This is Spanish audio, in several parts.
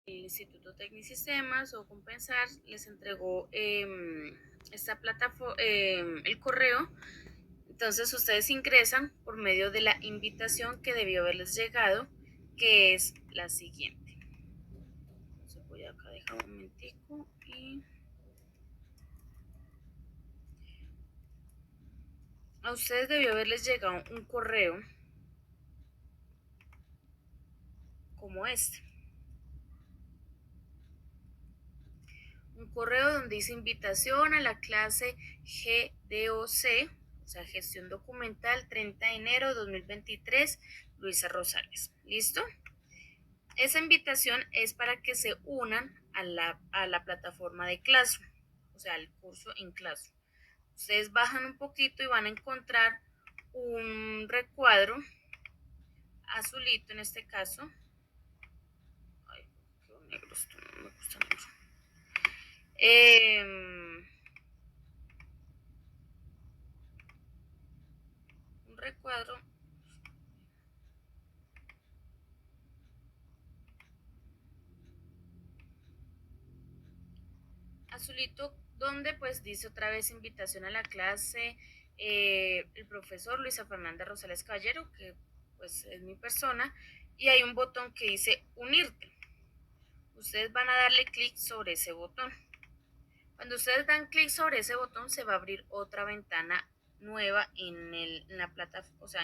el Instituto Tecnisistemas o Compensar les entregó esta plataforma, el correo. Entonces ustedes ingresan por medio de la invitación que debió haberles llegado, que es la siguiente. Entonces voy acá a dejar un momentico y a ustedes debió haberles llegado un correo como este. Un correo donde dice invitación a la clase GDOC, o sea, gestión documental, 30 de enero de 2023, Luisa Rosales. ¿Listo? Esa invitación es para que se unan a la plataforma de Classroom, o sea, al curso en Classroom. Ustedes bajan un poquito y van a encontrar un recuadro azulito en este caso. Ay, qué negro esto, no me gusta negro. Un recuadro azulito donde pues dice otra vez invitación a la clase, el profesor Luisa Fernanda Rosales Caballero, que pues es mi persona, y hay un botón que dice unirte. Ustedes van a darle clic sobre ese botón. Cuando ustedes dan clic sobre ese botón se va a abrir otra ventana nueva en la plataforma, o sea,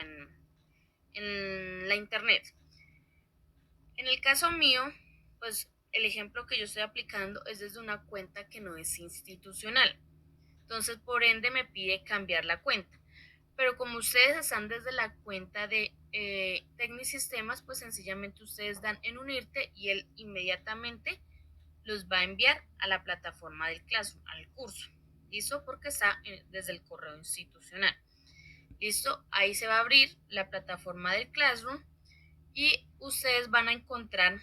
en la internet. En el caso mío, pues el ejemplo que yo estoy aplicando es desde una cuenta que no es institucional. Entonces, por ende, me pide cambiar la cuenta. Pero como ustedes están desde la cuenta de Tecnisistemas, pues sencillamente ustedes dan en unirte y él inmediatamente los va a enviar a la plataforma del Classroom, al curso. ¿Listo? Porque está desde el correo institucional. ¿Listo? Ahí se va a abrir la plataforma del Classroom y ustedes van a encontrar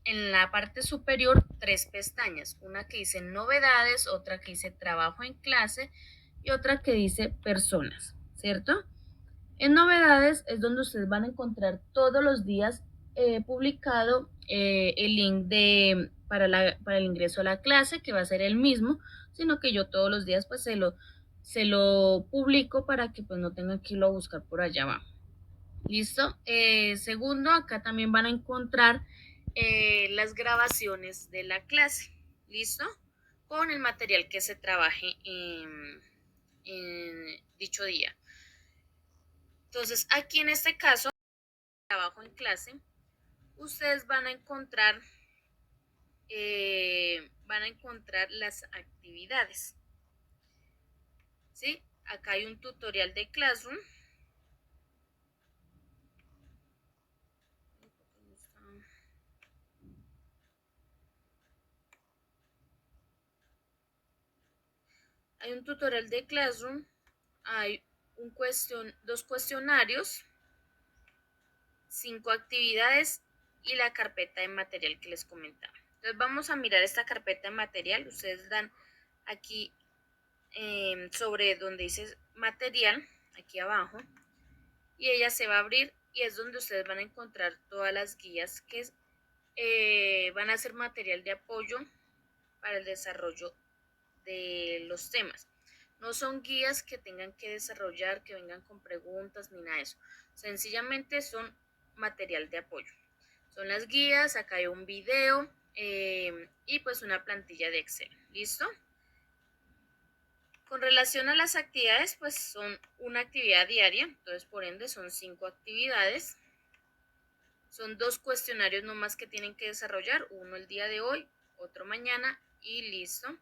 en la parte superior tres pestañas, una que dice novedades, otra que dice trabajo en clase y otra que dice personas, ¿cierto? En novedades es donde ustedes van a encontrar todos los días publicado el link para el ingreso a la clase, que va a ser el mismo, sino que yo todos los días pues se lo publico para que pues no tengan que irlo a buscar por allá abajo. ¿Listo? Segundo, acá también van a encontrar las grabaciones de la clase. ¿Listo? Con el material que se trabaje en dicho día. Entonces, aquí en este caso, trabajo en clase, ustedes van a encontrar las actividades. ¿Sí? Acá hay un tutorial de Classroom. Hay un tutorial de Classroom, hay dos cuestionarios, 5 actividades y la carpeta de material que les comentaba. Entonces vamos a mirar esta carpeta de material. Ustedes dan aquí sobre donde dice material, aquí abajo, y ella se va a abrir y es donde ustedes van a encontrar todas las guías que van a ser material de apoyo para el desarrollo de los temas. No son guías que tengan que desarrollar, que vengan con preguntas ni nada de eso. Sencillamente son material de apoyo. Son las guías, acá hay un video y pues una plantilla de Excel. ¿Listo? Con relación a las actividades, pues son una actividad diaria, entonces por ende son 5 actividades. Son 2 cuestionarios nomás que tienen que desarrollar, uno el día de hoy, otro mañana y listo.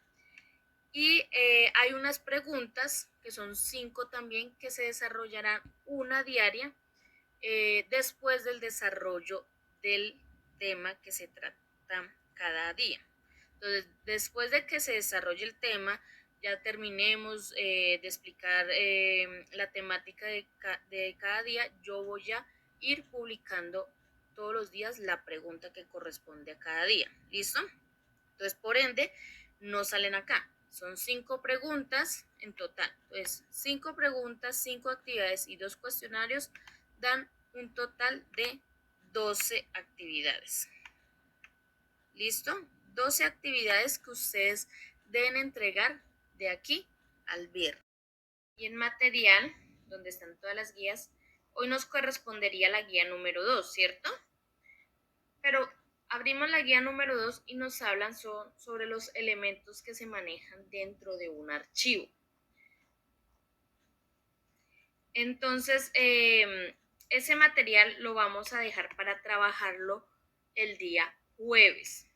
Y hay unas preguntas, que son 5 también, que se desarrollarán una diaria después del desarrollo del tema que se trata cada día. Entonces, después de que se desarrolle el tema, ya terminemos de explicar la temática de cada día, yo voy a ir publicando todos los días la pregunta que corresponde a cada día. ¿Listo? Entonces, por ende, no salen acá. Son 5 preguntas en total. Entonces, 5 preguntas, 5 actividades y 2 cuestionarios dan un total de 12 actividades. ¿Listo? 12 actividades que ustedes deben entregar de aquí al viernes. Y en material, donde están todas las guías, hoy nos correspondería la guía número 2, ¿cierto? Pero abrimos la guía número 2 y nos hablan sobre los elementos que se manejan dentro de un archivo. Entonces, ese material lo vamos a dejar para trabajarlo el día jueves.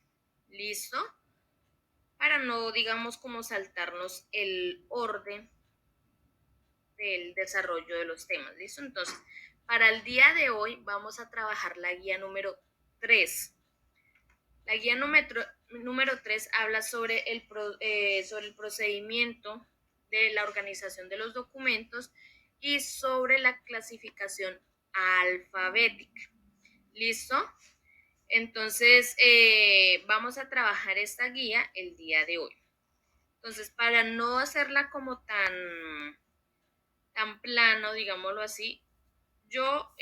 ¿Listo? Para no, digamos, como saltarnos el orden del desarrollo de los temas. ¿Listo? Entonces, para el día de hoy vamos a trabajar la guía número 3. La guía número 3 habla sobre sobre el procedimiento de la organización de los documentos y sobre la clasificación alfabética. ¿Listo? Entonces, vamos a trabajar esta guía el día de hoy. Entonces, para no hacerla como tan plano, digámoslo así, yo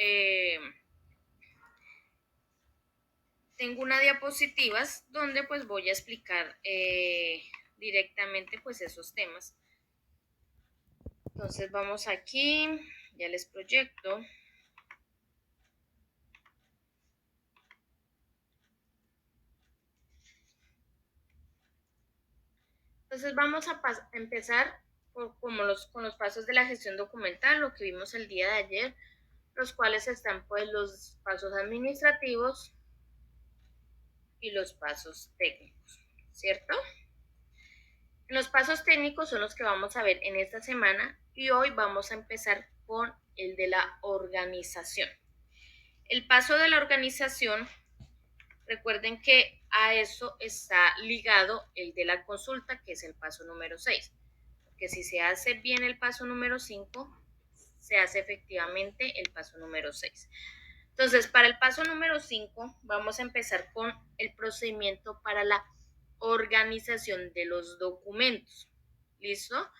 tengo una diapositivas donde pues voy a explicar directamente pues esos temas. Entonces vamos aquí, ya les proyecto. Entonces vamos a empezar con los pasos de la gestión documental, lo que vimos el día de ayer, los cuales están pues los pasos administrativos y los pasos técnicos, ¿cierto? Los pasos técnicos son los que vamos a ver en esta semana y hoy vamos a empezar con el de la organización. El paso de la organización, recuerden que a eso está ligado el de la consulta, que es el paso número 6. Porque si se hace bien el paso número 5, se hace efectivamente el paso número 6. Entonces, para el paso número 5, vamos a empezar con el procedimiento para la organización de los documentos. ¿Listo?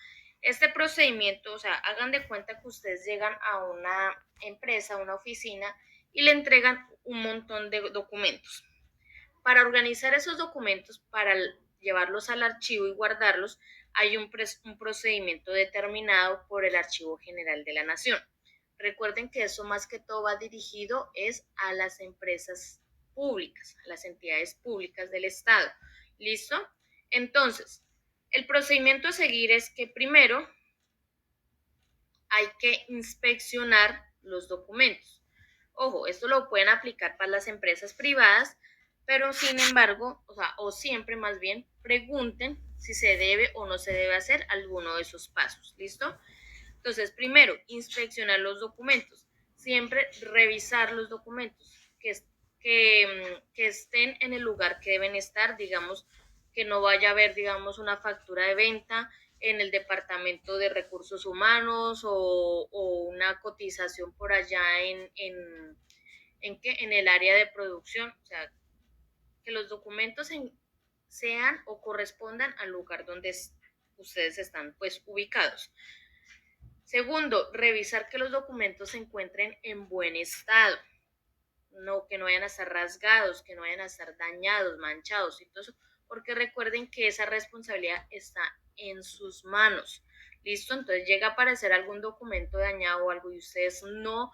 Este procedimiento, o sea, hagan de cuenta que ustedes llegan a una empresa, a una oficina y le entregan un montón de documentos. Para organizar esos documentos, para llevarlos al archivo y guardarlos, hay un procedimiento determinado por el Archivo General de la Nación. Recuerden que eso más que todo va dirigido es a las empresas públicas, a las entidades públicas del Estado. ¿Listo? Entonces, el procedimiento a seguir es que primero hay que inspeccionar los documentos. Ojo, esto lo pueden aplicar para las empresas privadas, pero sin embargo, o siempre más bien, pregunten si se debe o no se debe hacer alguno de esos pasos. ¿Listo? Entonces, primero, inspeccionar los documentos. Siempre revisar los documentos que estén en el lugar que deben estar, digamos, que no vaya a haber, digamos, una factura de venta en el departamento de recursos humanos o una cotización por allá en el área de producción. O sea, que los documentos sean o correspondan al lugar donde ustedes están pues ubicados. Segundo, revisar que los documentos se encuentren en buen estado, no que no vayan a estar rasgados, que no vayan a estar dañados, manchados y todo eso, porque recuerden que esa responsabilidad está en sus manos. ¿Listo? Entonces llega a aparecer algún documento dañado o algo y ustedes no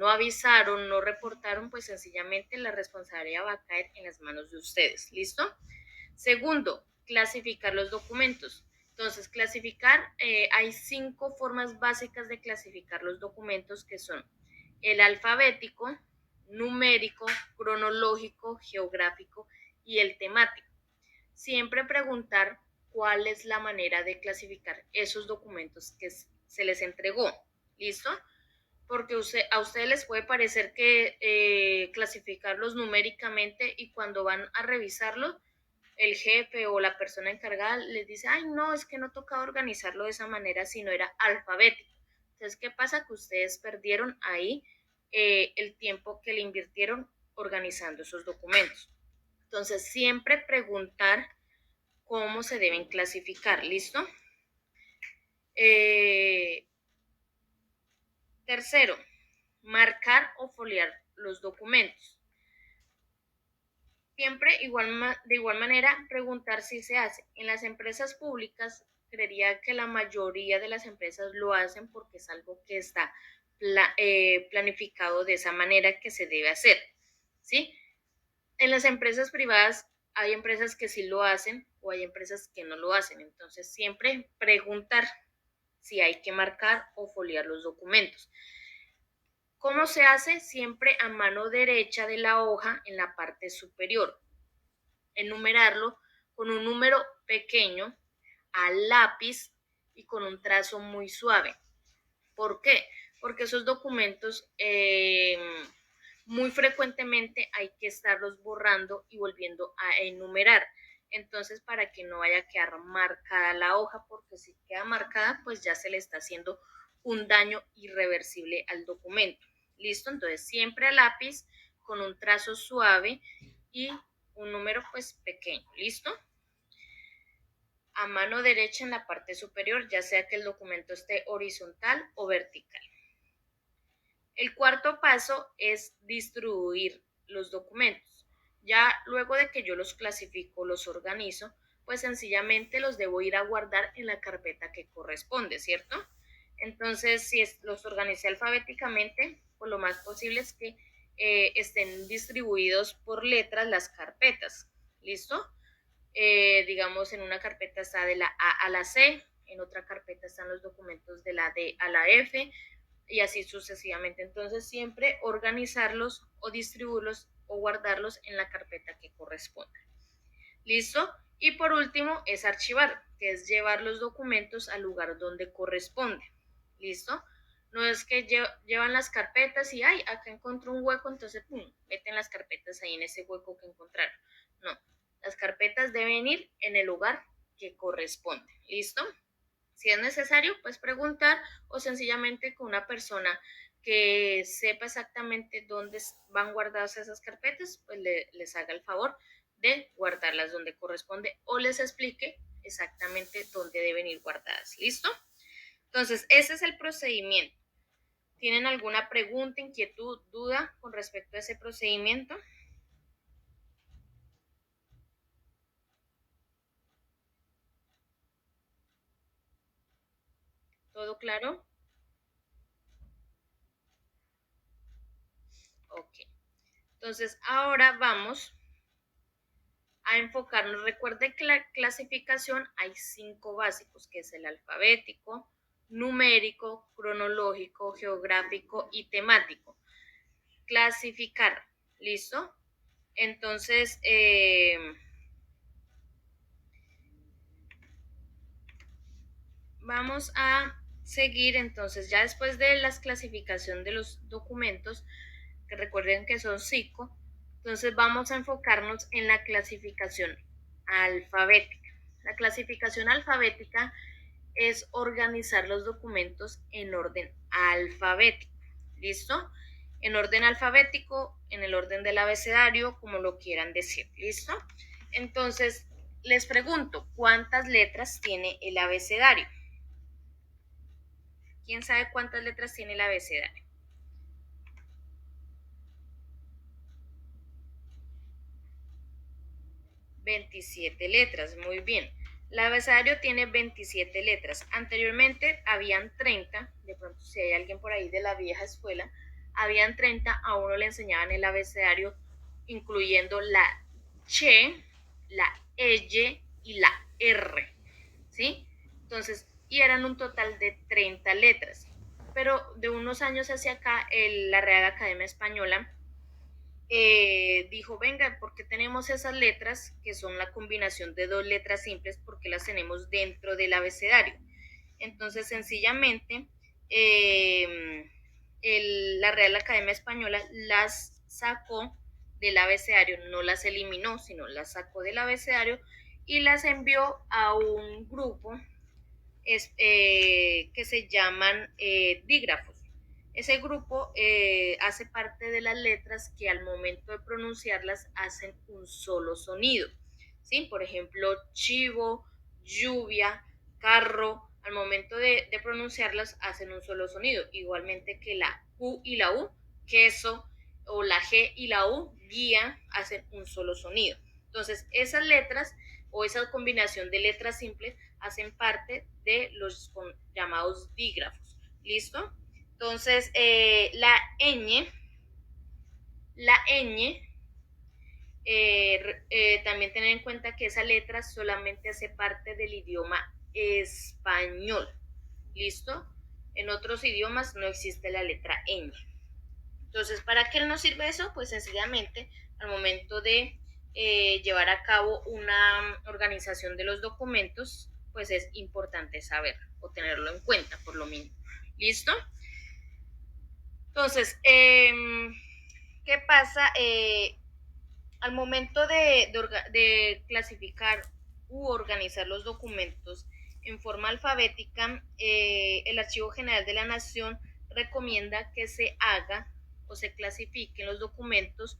avisaron, no reportaron, pues sencillamente la responsabilidad va a caer en las manos de ustedes. ¿Listo? Segundo, clasificar los documentos. Entonces, hay 5 formas básicas de clasificar los documentos que son el alfabético, numérico, cronológico, geográfico y el temático. Siempre preguntar cuál es la manera de clasificar esos documentos que se les entregó. ¿Listo? Porque a ustedes les puede parecer que clasificarlos numéricamente y cuando van a revisarlos, el jefe o la persona encargada les dice, ay, no, es que no tocaba organizarlo de esa manera, sino era alfabético. Entonces, ¿qué pasa? Que ustedes perdieron ahí el tiempo que le invirtieron organizando esos documentos. Entonces, siempre preguntar cómo se deben clasificar, ¿listo? Tercero, marcar o foliar los documentos. Siempre de igual manera preguntar si se hace. En las empresas públicas, creería que la mayoría de las empresas lo hacen porque es algo que está planificado de esa manera que se debe hacer, ¿sí? En las empresas privadas hay empresas que sí lo hacen o hay empresas que no lo hacen. Entonces, siempre preguntar si hay que marcar o foliar los documentos. ¿Cómo se hace? Siempre a mano derecha de la hoja en la parte superior. Enumerarlo con un número pequeño, a lápiz y con un trazo muy suave. ¿Por qué? Porque esos documentos muy frecuentemente hay que estarlos borrando y volviendo a enumerar. Entonces, para que no vaya a quedar marcada la hoja, porque si queda marcada, pues ya se le está haciendo un daño irreversible al documento. ¿Listo? Entonces, siempre a lápiz, con un trazo suave y un número pues pequeño. ¿Listo? A mano derecha en la parte superior, ya sea que el documento esté horizontal o vertical. El cuarto paso es distribuir los documentos. Ya luego de que yo los clasifico, los organizo, pues sencillamente los debo ir a guardar en la carpeta que corresponde, ¿cierto? Entonces, si los organicé alfabéticamente, pues lo más posible es que estén distribuidos por letras las carpetas. ¿Listo? Digamos, en una carpeta está de la A a la C, en otra carpeta están los documentos de la D a la F, y así sucesivamente. Entonces, siempre organizarlos o distribuirlos o guardarlos en la carpeta que corresponda. ¿Listo? Y por último es archivar, que es llevar los documentos al lugar donde corresponde. ¿Listo? No es que llevan las carpetas y, ay, acá encontró un hueco, entonces, pum, meten las carpetas ahí en ese hueco que encontraron. No, las carpetas deben ir en el lugar que corresponde. ¿Listo? Si es necesario, pues preguntar o sencillamente con una persona que sepa exactamente dónde van guardadas esas carpetas, pues les haga el favor de guardarlas donde corresponde o les explique exactamente dónde deben ir guardadas. ¿Listo? Entonces, ese es el procedimiento. ¿Tienen alguna pregunta, inquietud, duda con respecto a ese procedimiento? ¿Todo claro? Ok. Entonces, ahora vamos a enfocarnos. Recuerde que la clasificación hay 5 básicos, que es el alfabético, numérico, cronológico, geográfico y temático. Clasificar, ¿listo? Entonces, vamos a seguir entonces, ya después de la clasificación de los documentos, que recuerden que son 5, entonces vamos a enfocarnos en la clasificación alfabética. La clasificación alfabética es organizar los documentos en orden alfabético. ¿Listo? En orden alfabético, en el orden del abecedario, como lo quieran decir. ¿Listo? Entonces, les pregunto, ¿cuántas letras tiene el abecedario? ¿Quién sabe cuántas letras tiene el abecedario? 27 letras, muy bien. El abecedario tiene 27 letras. Anteriormente habían 30, de pronto si hay alguien por ahí de la vieja escuela, habían 30, a uno le enseñaban el abecedario incluyendo la Ch, la Ey y la R, ¿sí? Entonces, y eran un total de 30 letras. Pero de unos años hacia acá, la Real Academia Española dijo, venga, ¿por qué tenemos esas letras que son la combinación de dos letras simples? ¿Porque las tenemos dentro del abecedario? Entonces, sencillamente, la Real Academia Española las sacó del abecedario, no las eliminó, sino las sacó del abecedario y las envió a un grupo que se llaman dígrafos. Ese grupo hace parte de las letras que al momento de pronunciarlas hacen un solo sonido. ¿Sí? Por ejemplo, chivo, lluvia, carro, al momento de pronunciarlas hacen un solo sonido. Igualmente que la Q y la U, queso, o la G y la U guían, hacen un solo sonido. Entonces, esas letras o esa combinación de letras simples hacen parte de los llamados dígrafos. ¿Listo? Entonces, la ñ también tener en cuenta que esa letra solamente hace parte del idioma español. ¿Listo? En otros idiomas no existe la letra ñ. Entonces, ¿para qué nos sirve eso? Pues sencillamente al momento de llevar a cabo una organización de los documentos, pues es importante saber o tenerlo en cuenta por lo mínimo. ¿Listo? Entonces, ¿qué pasa? Al momento de clasificar u organizar los documentos en forma alfabética, el Archivo General de la Nación recomienda que se haga o se clasifiquen los documentos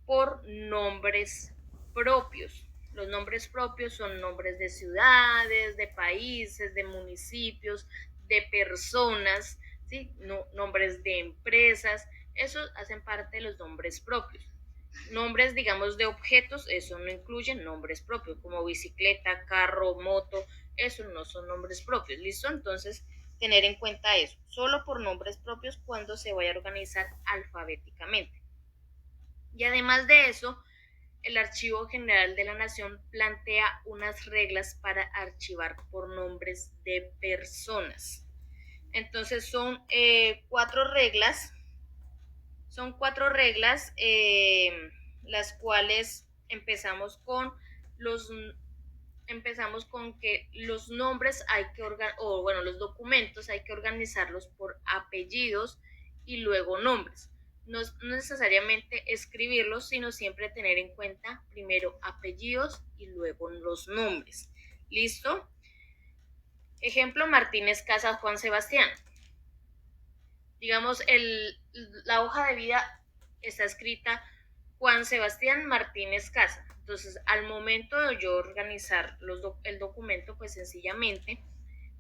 por nombres propios. Los nombres propios son nombres de ciudades, de países, de municipios, de personas, ¿sí? Nombres de empresas. Esos hacen parte de los nombres propios. Nombres, digamos, de objetos, eso no incluye nombres propios, como bicicleta, carro, moto, eso no son nombres propios, ¿listo? Entonces, tener en cuenta eso, solo por nombres propios cuando se vaya a organizar alfabéticamente. Y además de eso, el Archivo General de la Nación plantea unas reglas para archivar por nombres de personas. Entonces cuatro reglas, las cuales los empezamos con que los nombres los documentos hay que organizarlos por apellidos y luego nombres. No necesariamente escribirlos, sino siempre tener en cuenta primero apellidos y luego los nombres. ¿Listo? Ejemplo, Martínez Casas Juan Sebastián. Digamos, la hoja de vida está escrita Juan Sebastián Martínez Casa. Entonces, al momento de yo organizar el documento, pues sencillamente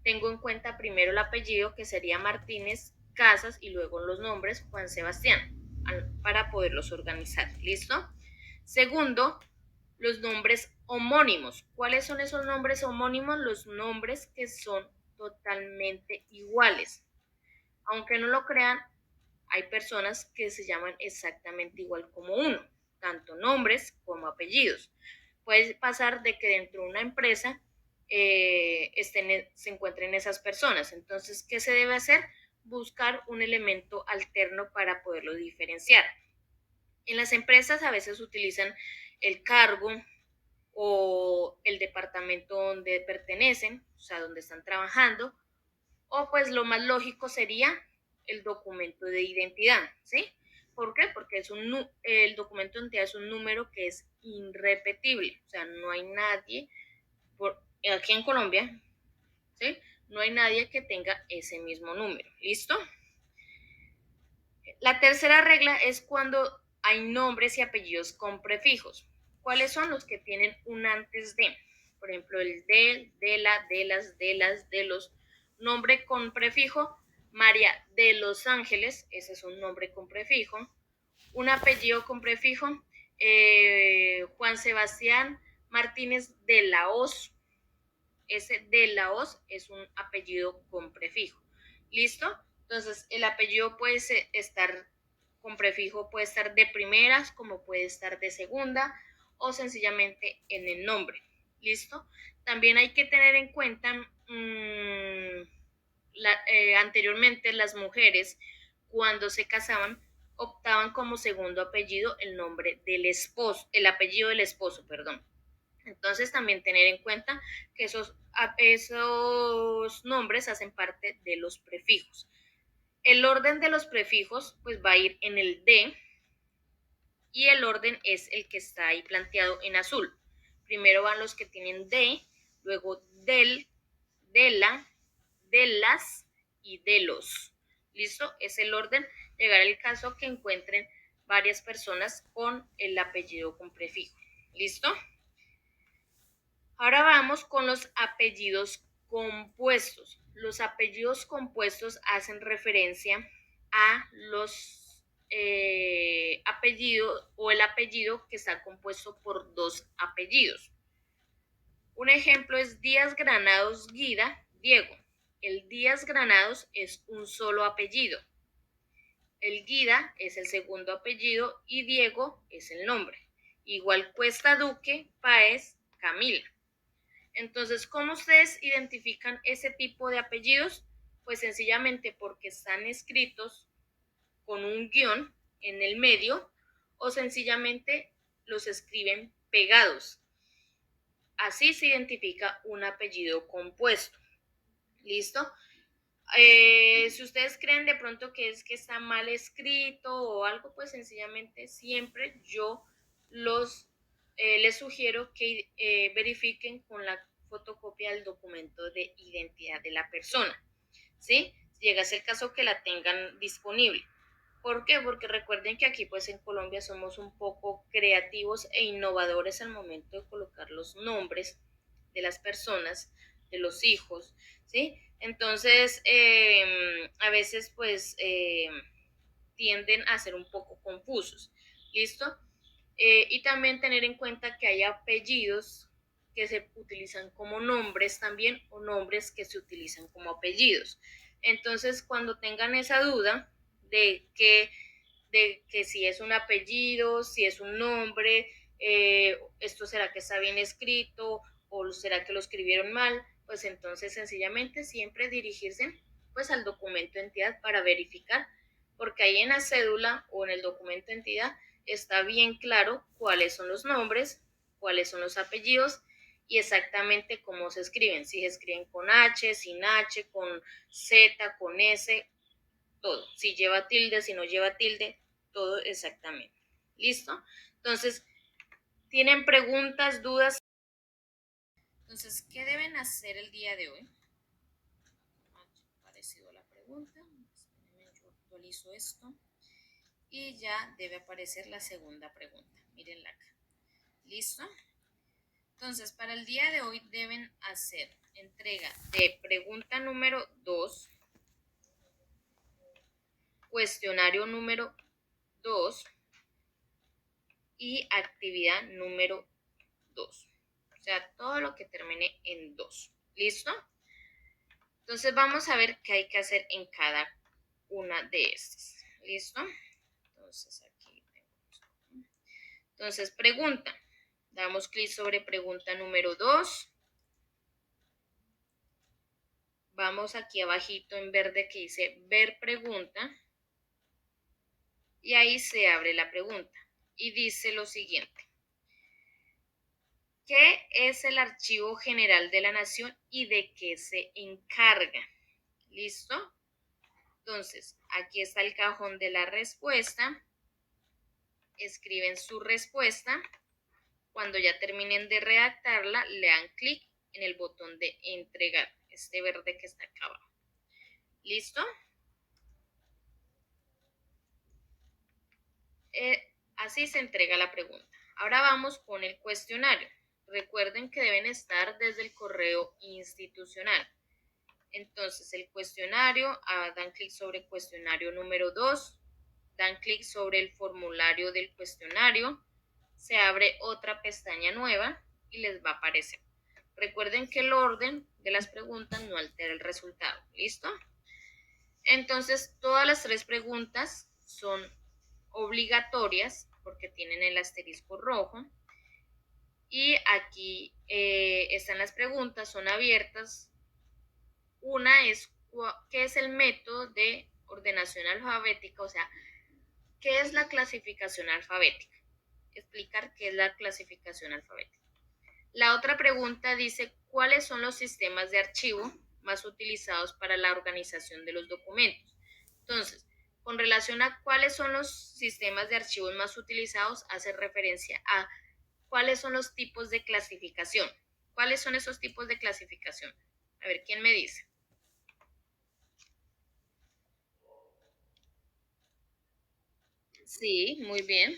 tengo en cuenta primero el apellido, que sería Martínez Casas, y luego los nombres Juan Sebastián, para poderlos organizar. ¿Listo? Segundo, los nombres homónimos. ¿Cuáles son esos nombres homónimos? Los nombres que son totalmente iguales. Aunque no lo crean, hay personas que se llaman exactamente igual como uno, tanto nombres como apellidos. Puede pasar de que dentro de una empresa se encuentren esas personas. Entonces, ¿qué se debe hacer? Buscar un elemento alterno para poderlo diferenciar. En las empresas a veces utilizan el cargo o el departamento donde pertenecen, o sea, donde están trabajando, o pues lo más lógico sería el documento de identidad, ¿sí? ¿Por qué? Porque el documento de identidad es un número que es irrepetible, o sea, no hay nadie, aquí en Colombia, ¿sí? No hay nadie que tenga ese mismo número, ¿listo? La tercera regla es cuando hay nombres y apellidos con prefijos. ¿Cuáles son los que tienen un antes de? Por ejemplo, el de la, de las, de los. Nombre con prefijo, María de Los Ángeles, ese es un nombre con prefijo. Un apellido con prefijo, Juan Sebastián Martínez de la Hoz. Ese de la Hoz es un apellido con prefijo. ¿Listo? Entonces, el apellido puede estar con prefijo, puede estar de primeras, como puede estar de segunda, o sencillamente en el nombre. ¿Listo? También hay que tener en cuenta, anteriormente las mujeres, cuando se casaban, optaban como segundo apellido el nombre del esposo, el apellido del esposo, perdón. Entonces también tener en cuenta que esos nombres hacen parte de los prefijos. El orden de los prefijos pues va a ir en el de, y el orden es el que está ahí planteado en azul. Primero van los que tienen de, luego del, de la, de las y de los. ¿Listo? Es el orden. Llegará el caso que encuentren varias personas con el apellido con prefijo. ¿Listo? Ahora vamos con los apellidos compuestos. Los apellidos compuestos hacen referencia a los apellido o el apellido que está compuesto por dos apellidos. Un ejemplo es Díaz Granados Guida, Diego. El Díaz Granados es un solo apellido. El Guida es el segundo apellido y Diego es el nombre. Igual Cuesta Duque, Páez, Camila. Entonces, ¿cómo ustedes identifican ese tipo de apellidos? Pues sencillamente porque están escritos con un guión en el medio o sencillamente los escriben pegados. Así se identifica un apellido compuesto. ¿Listo? Si ustedes creen de pronto que es que está mal escrito o algo, pues sencillamente siempre yo les sugiero que verifiquen con la fotocopia del documento de identidad de la persona, ¿sí? Si llega a ser el caso que la tengan disponible. ¿Por qué? Porque recuerden que aquí pues en Colombia somos un poco creativos e innovadores al momento de colocar los nombres de las personas, de los hijos, ¿sí? Entonces, a veces pues tienden a ser un poco confusos, ¿listo? Y también tener en cuenta que hay apellidos que se utilizan como nombres también o nombres que se utilizan como apellidos. Entonces, cuando tengan esa duda de que si es un apellido, si es un nombre, esto será que está bien escrito o será que lo escribieron mal, pues entonces sencillamente siempre dirigirse pues al documento de entidad para verificar, porque ahí en la cédula o en el documento de entidad está bien claro cuáles son los nombres, cuáles son los apellidos y exactamente cómo se escriben, si se escriben con H, sin H, con Z, con S, todo, si lleva tilde, si no lleva tilde, todo exactamente. ¿Listo? Entonces, ¿tienen preguntas, dudas? Entonces, ¿qué deben hacer el día de hoy? Ha aparecido la pregunta. Yo actualizo esto. Y ya debe aparecer la segunda pregunta. Mírenla acá. ¿Listo? Entonces, para el día de hoy deben hacer entrega de pregunta número 2, cuestionario número 2 y actividad número 2. O sea, todo lo que termine en 2. ¿Listo? Entonces vamos a ver qué hay que hacer en cada una de estas. ¿Listo? Entonces aquí tengo. Entonces, pregunta. Damos clic sobre pregunta número 2. Vamos aquí abajito en verde que dice ver pregunta. Y ahí se abre la pregunta. Y dice lo siguiente. ¿Qué es el Archivo General de la Nación y de qué se encarga? ¿Listo? Entonces, aquí está el cajón de la respuesta. Escriben su respuesta. Cuando ya terminen de redactarla, le dan clic en el botón de entregar, este verde que está acá abajo. ¿Listo? Así se entrega la pregunta. Ahora vamos con el cuestionario. Recuerden que deben estar desde el correo institucional. Entonces, el cuestionario, dan clic sobre cuestionario número 2, dan clic sobre el formulario del cuestionario, se abre otra pestaña nueva y les va a aparecer. Recuerden que el orden de las preguntas no altera el resultado. ¿Listo? Entonces, todas las tres preguntas son obligatorias porque tienen el asterisco rojo. Y aquí están las preguntas, son abiertas. Una es, ¿qué es el método de ordenación alfabética? O sea, ¿qué es la clasificación alfabética? Explicar qué es la clasificación alfabética. La otra pregunta dice, ¿cuáles son los sistemas de archivo más utilizados para la organización de los documentos? Entonces, con relación a cuáles son los sistemas de archivos más utilizados, hace referencia a cuáles son los tipos de clasificación. ¿Cuáles son esos tipos de clasificación? A ver, ¿quién me dice? Sí, muy bien.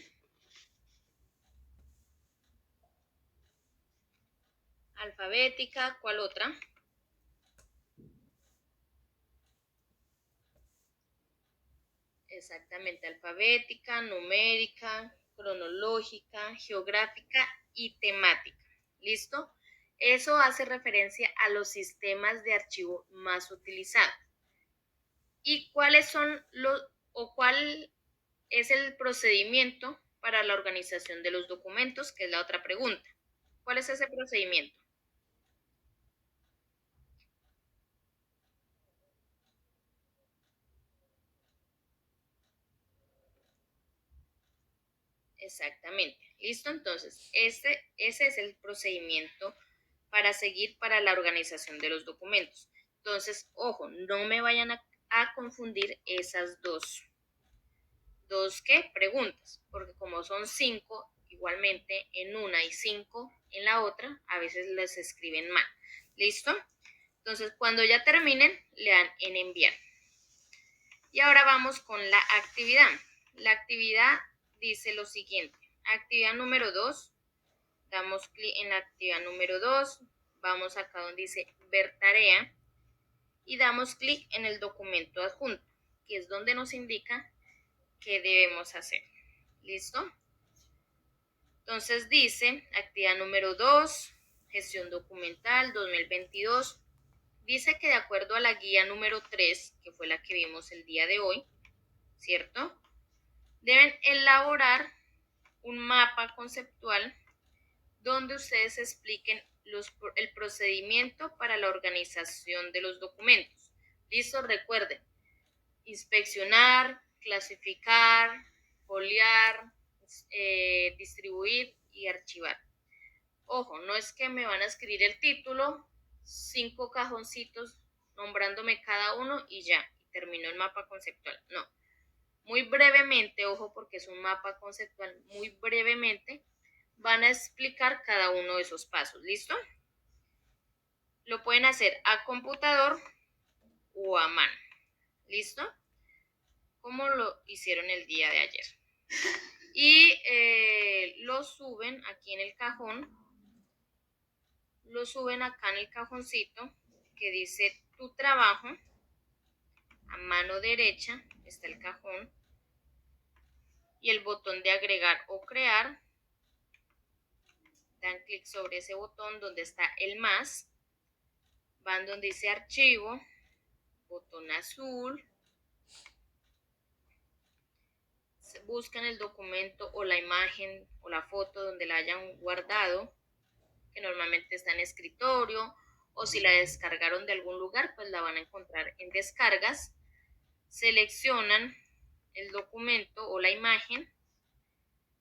Alfabética, ¿cuál otra? Exactamente, alfabética, numérica, cronológica, geográfica y temática. ¿Listo? Eso hace referencia a los sistemas de archivo más utilizados. ¿Y cuáles son los o cuál es el procedimiento para la organización de los documentos? Que es la otra pregunta. ¿Cuál es ese procedimiento? Exactamente. ¿Listo? Entonces, ese es el procedimiento para seguir para la organización de los documentos. Entonces, ojo, no me vayan a confundir esas dos ¿qué? Preguntas, porque como son 5, igualmente en una y 5 en la otra, a veces les escriben mal. ¿Listo? Entonces, cuando ya terminen, le dan en enviar. Y ahora vamos con la actividad. La actividad dice lo siguiente. Actividad número 2, damos clic en la actividad número 2, vamos acá donde dice ver tarea y damos clic en el documento adjunto, que es donde nos indica qué debemos hacer. ¿Listo? Entonces dice actividad número 2, gestión documental 2022. Dice que de acuerdo a la guía número 3, que fue la que vimos el día de hoy, ¿cierto? Deben elaborar un mapa conceptual donde ustedes expliquen el procedimiento para la organización de los documentos. ¿Listo? Recuerden, inspeccionar, clasificar, foliar, distribuir y archivar. Ojo, no es que me van a escribir el título, 5 cajoncitos nombrándome cada uno y ya, y terminó el mapa conceptual. No, muy brevemente, ojo, porque es un mapa conceptual, muy brevemente van a explicar cada uno de esos pasos. ¿Listo? Lo pueden hacer a computador o a mano. ¿Listo? Como lo hicieron el día de ayer. Y lo suben aquí en el cajón. Lo suben acá en el cajoncito que dice tu trabajo. A mano derecha está el cajón. Y el botón de agregar o crear. Dan clic sobre ese botón donde está el más. Van donde dice archivo. Botón azul. Buscan el documento o la imagen o la foto donde la hayan guardado, que normalmente está en escritorio, o si la descargaron de algún lugar, pues la van a encontrar en descargas. Seleccionan el documento o la imagen,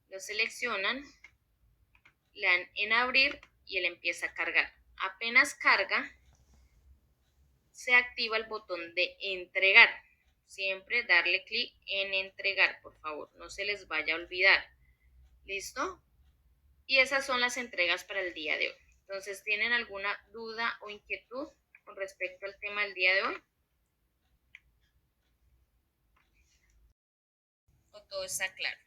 lo seleccionan, le dan en abrir y él empieza a cargar. Apenas carga, se activa el botón de entregar. Siempre darle clic en entregar, por favor, no se les vaya a olvidar. ¿Listo? Y esas son las entregas para el día de hoy. Entonces, ¿tienen alguna duda o inquietud con respecto al tema del día de hoy? ¿O todo está claro?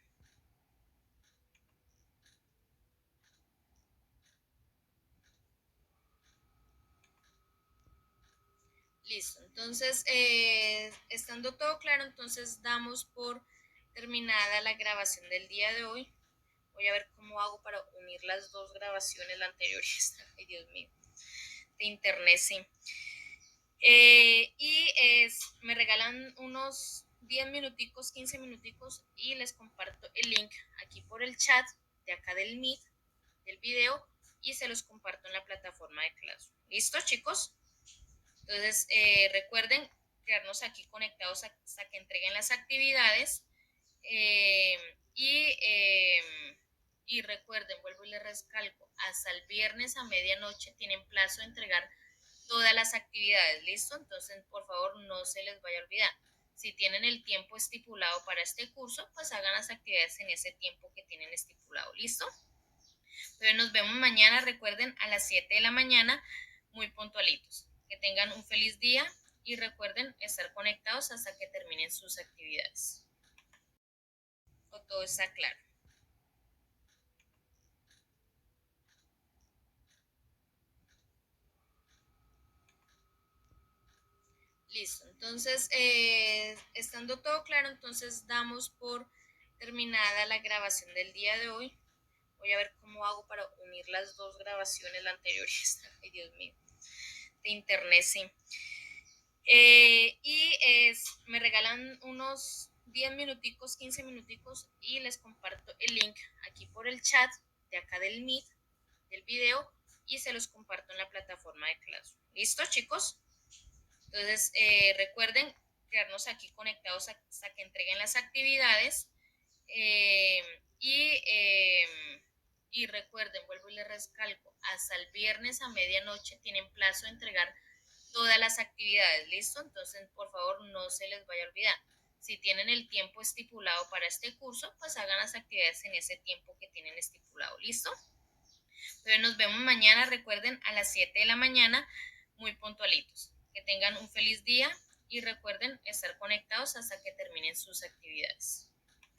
Listo. Entonces, estando todo claro, entonces damos por terminada la grabación del día de hoy. Voy a ver cómo hago para unir las dos grabaciones, la anterior y esta. Ay, Dios mío. De internet, sí. Me regalan unos 10 minuticos, 15 minuticos y les comparto el link aquí por el chat de acá del Meet, del video, y se los comparto en la plataforma de Classroom. ¿Listo, chicos? Entonces, recuerden quedarnos aquí conectados hasta que entreguen las actividades eh, y, eh, y recuerden, vuelvo y les recalco, hasta el viernes a medianoche tienen plazo de entregar todas las actividades, ¿listo? Entonces, por favor, no se les vaya a olvidar. Si tienen el tiempo estipulado para este curso, pues hagan las actividades en ese tiempo que tienen estipulado, ¿listo? Entonces, nos vemos mañana, recuerden, a las 7 de la mañana, muy puntualitos. Que tengan un feliz día y recuerden estar conectados hasta que terminen sus actividades. ¿O todo está claro? Listo, entonces, estando todo claro, entonces damos por terminada la grabación del día de hoy. Voy a ver cómo hago para unir las dos grabaciones, la anterior y esta. Ay, Dios mío, de internet, sí. Me regalan unos 10 minuticos, 15 minuticos y les comparto el link aquí por el chat de acá del Meet, del video, y se los comparto en la plataforma de Classroom. ¿Listo, chicos? Entonces, recuerden quedarnos aquí conectados hasta que entreguen las actividades. eh, y, eh, y recuerden, vuelvo y les recalco, hasta el viernes a medianoche tienen plazo de entregar todas las actividades, ¿listo? Entonces, por favor, no se les vaya a olvidar. Si tienen el tiempo estipulado para este curso, pues hagan las actividades en ese tiempo que tienen estipulado, ¿listo? Entonces nos vemos mañana, recuerden, a las 7 de la mañana, muy puntualitos. Que tengan un feliz día y recuerden estar conectados hasta que terminen sus actividades.